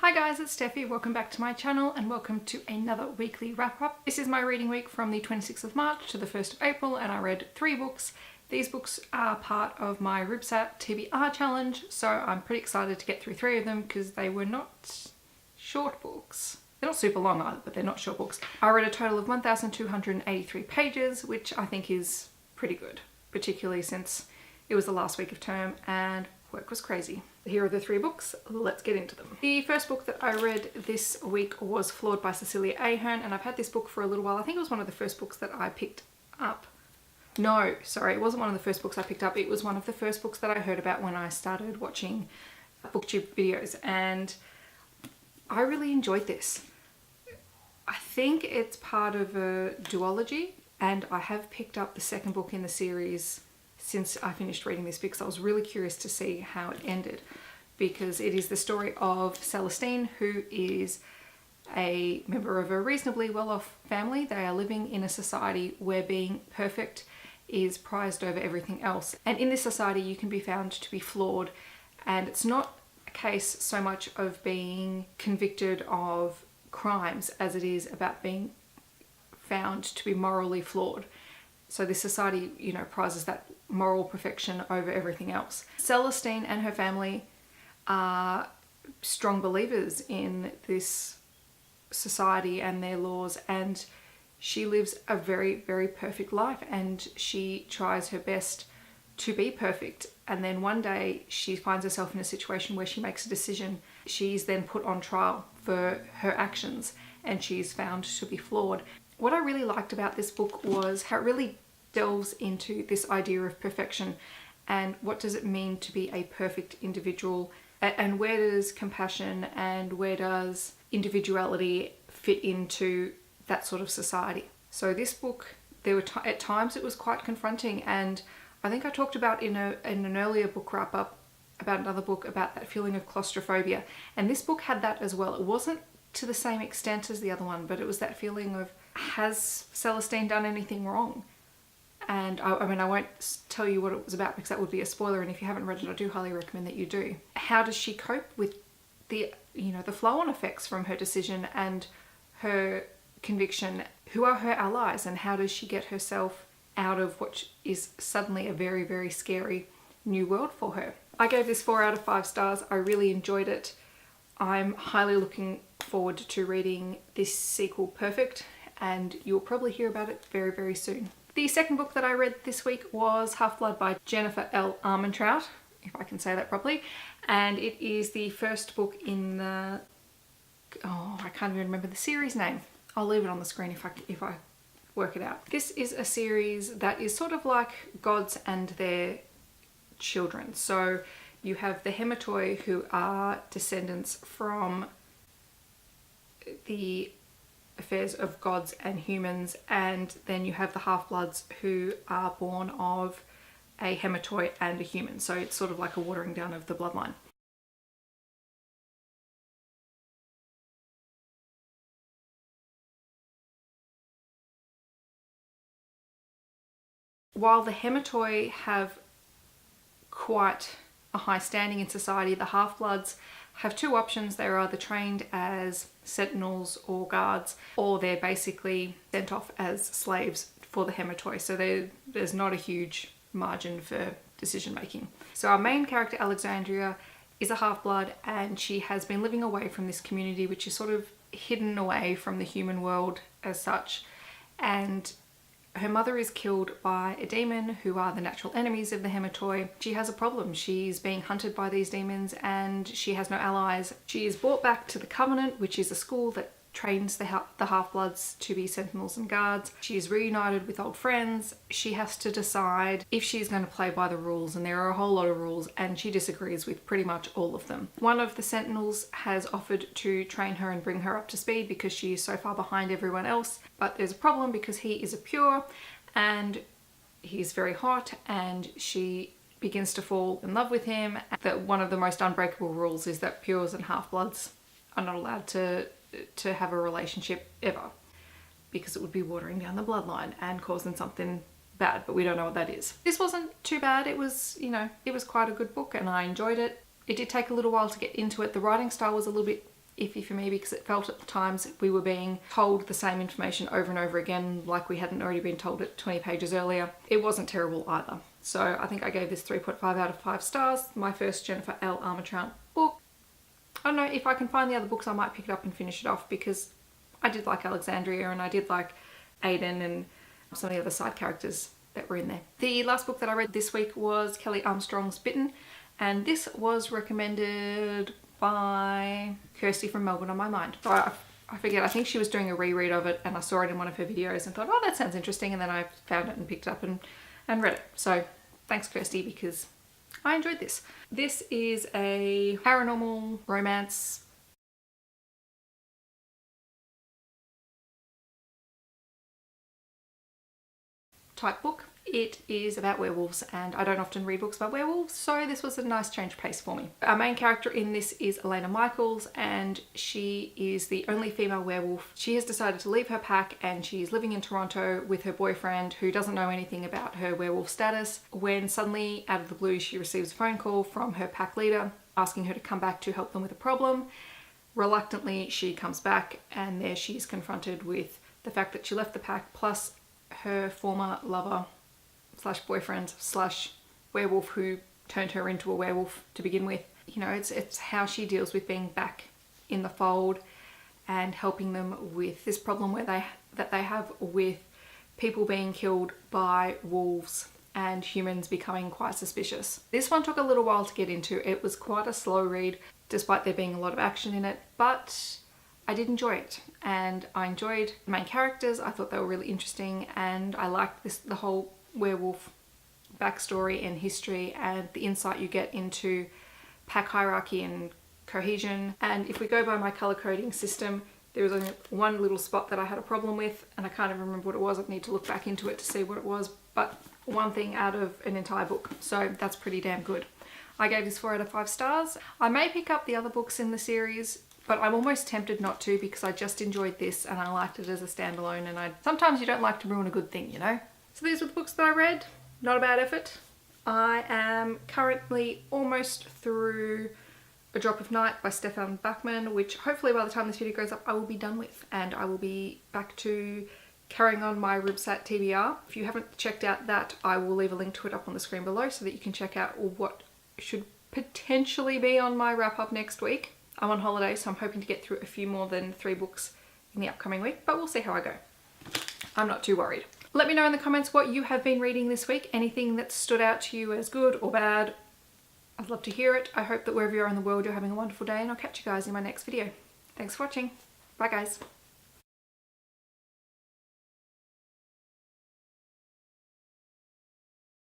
Hi guys, it's Steffi. Welcome back to my channel and welcome to another weekly wrap up. This is my reading week from the 26th of March to the 1st of April and I read 3 books. These books are part of my RYBSAT TBR challenge, so I'm pretty excited to get through 3 of them because they were not short books. They're not super long either, but they're not short books. I read a total of 1,283 pages, which I think is pretty good, particularly since it was the last week of term and work was crazy. Here are the 3 books, let's get into them. The first book that I read this week was Flawed by Cecilia Ahern, and I've had this book for a little while. I think it was one of the first books that I picked up. No, sorry, it wasn't one of the first books I picked up. It was one of the first books that I heard about when I started watching booktube videos, and I really enjoyed this. I think it's part of a duology, and I have picked up the second book in the series since I finished reading this because I was really curious to see how it ended, because it is the story of Celestine, who is a member of a reasonably well-off family. They are living in a society where being perfect is prized over everything else, and in this society you can be found to be flawed, and it's not a case so much of being convicted of crimes as it is about being found to be morally flawed. So this society, you know, prizes that moral perfection over everything else. Celestine and her family are strong believers in this society and their laws, and she lives a very, very perfect life, and she tries her best to be perfect. And then one day she finds herself in a situation where she makes a decision. She's then put on trial for her actions and she's found to be flawed. What I really liked about this book was how it really delves into this idea of perfection and what does it mean to be a perfect individual, and where does compassion and where does individuality fit into that sort of society. So this book, there were at times it was quite confronting, and I think I talked about in an earlier book wrap up about another book about that feeling of claustrophobia, and this book had that as well. It wasn't to the same extent as the other one, but it was that feeling of, has Celestine done anything wrong? And I mean, I won't tell you what it was about because that would be a spoiler, and if you haven't read it I do highly recommend that you do. How does she cope with the, you know, the flow-on effects from her decision and her conviction? Who are her allies, and how does she get herself out of what is suddenly a very, very scary new world for her? I gave this 4 out of 5 stars. I really enjoyed it. I'm highly looking forward to reading this sequel, Perfect, and you'll probably hear about it very, very soon. The second book that I read this week was Half-Blood by Jennifer L. Armentrout, if I can say that properly, and it is the first book in the, oh, I can't even remember the series name. I'll leave it on the screen if I work it out. This is a series that is sort of like Gods and Their Children. So you have the Hematoi, who are descendants from the affairs of gods and humans, and then you have the Half-Bloods, who are born of a Hematoi and a human. So it's sort of like a watering down of the bloodline. While the Hematoi have quite a high standing in society, the Half-Bloods have 2 options. They're either trained as sentinels or guards, or they're basically sent off as slaves for the Hematoi. So there's not a huge margin for decision making. So our main character, Alexandria, is a Half-Blood, and she has been living away from this community, which is sort of hidden away from the human world as such. And her mother is killed by a demon, who are the natural enemies of the Hematoi. She has a problem. She's being hunted by these demons and she has no allies. She is brought back to the Covenant, which is a school that trains the Half-Bloods to be sentinels and guards. She is reunited with old friends. She has to decide if she's going to play by the rules, and there are a whole lot of rules, and she disagrees with pretty much all of them. One of the sentinels has offered to train her and bring her up to speed because she is so far behind everyone else, but there's a problem because he is a pure and he's very hot, and she begins to fall in love with him. That one of the most unbreakable rules is that pures and Half-Bloods are not allowed to have a relationship ever, because it would be watering down the bloodline and causing something bad, but we don't know what that is. This wasn't too bad. It was, you know, it was quite a good book and I enjoyed it. It did take a little while to get into it. The writing style was a little bit iffy for me because it felt at the times we were being told the same information over and over again, like we hadn't already been told it 20 pages earlier. It wasn't terrible either. So I think I gave this 3.5 out of 5 stars. My first Jennifer L. Armentrout book. I don't know, if I can find the other books I might pick it up and finish it off, because I did like Alexandria and I did like Aiden and some of the other side characters that were in there. The last book that I read this week was Kelly Armstrong's Bitten, and this was recommended by Kirsty from Melbourne on My Mind. So I forget, I think she was doing a reread of it and I saw it in one of her videos and thought, oh, that sounds interesting, and then I found it and picked it up and read it. So thanks, Kirsty, because I enjoyed this. This is a paranormal romance type book. It is about werewolves, and I don't often read books about werewolves, so this was a nice change of pace for me. Our main character in this is Elena Michaels, and she is the only female werewolf. She has decided to leave her pack and she's living in Toronto with her boyfriend, who doesn't know anything about her werewolf status, when suddenly, out of the blue, she receives a phone call from her pack leader asking her to come back to help them with a problem. Reluctantly, she comes back, and there she is confronted with the fact that she left the pack, plus her former lover slash boyfriend slash werewolf who turned her into a werewolf to begin with. You know, it's how she deals with being back in the fold and helping them with this problem that they have with people being killed by wolves and humans becoming quite suspicious. This one took a little while to get into. It was quite a slow read, despite there being a lot of action in it, but I did enjoy it, and I enjoyed the main characters. I thought they were really interesting, and I liked the whole werewolf backstory and history and the insight you get into pack hierarchy and cohesion. And if we go by my color coding system, there was only one little spot that I had a problem with, and I can't even remember what it was. I'd need to look back into it to see what it was, but one thing out of an entire book, so that's pretty damn good. I gave this 4 out of 5 stars. I may pick up the other books in the series, but I'm almost tempted not to, because I just enjoyed this and I liked it as a standalone, and sometimes you don't like to ruin a good thing, you know? So these were the books that I read. Not a bad effort. I am currently almost through A Drop of Night by Stefan Bachmann, which hopefully by the time this video goes up I will be done with, and I will be back to carrying on my RYBSAT TBR. If you haven't checked out that, I will leave a link to it up on the screen below so that you can check out what should potentially be on my wrap up next week. I'm on holiday, so I'm hoping to get through a few more than 3 books in the upcoming week, but we'll see how I go. I'm not too worried. Let me know in the comments what you have been reading this week, anything that stood out to you as good or bad. I'd love to hear it. I hope that wherever you are in the world you're having a wonderful day, and I'll catch you guys in my next video. Thanks for watching. Bye guys.